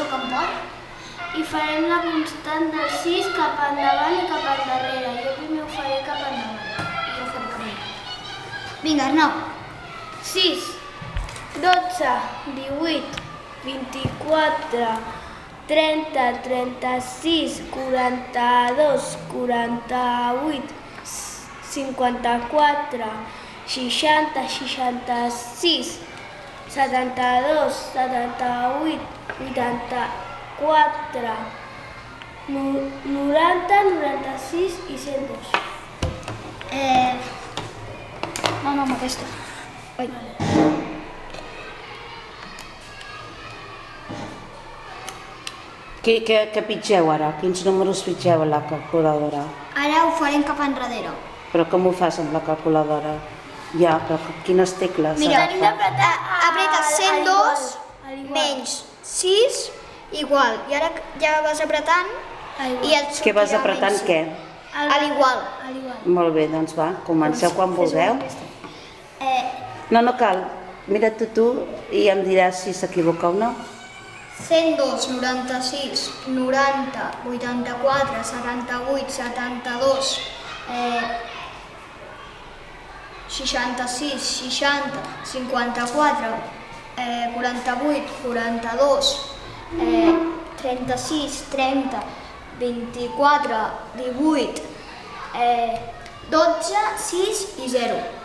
sóc en Pol. I farem la constant del 6 cap endavant i cap endarrere. Jo primer ho faré cap endavant. I jo ho faré cap endarrere. Vinga, Arnau. 6, 12, 18, 24, 30, 36, 42, 48, 54, 60, 66, 72, 78, 84, 90, 96 i 102. No, amb aquesta. Ai. Què pitgeu ara? Quins números pitgeu a la calculadora? Ara ho farem cap enrere. Però com ho fas amb la calculadora? Ja, però quines tecles? Mira, Tenim d'apretar apreta 102 menys 6 igual. I ara ja vas apretant i et Què vas sortirà apretant menys. què? A l'igual. Molt bé, doncs va, comenceu quan vulgueu. No cal. Mira-t'ho tu i em diràs si s'equivoca o no. 102, 96, 90, 84, 78, 72, 66, 60, 54, 48, 42, 36, 30, 24, 18, 12, 6 i 0.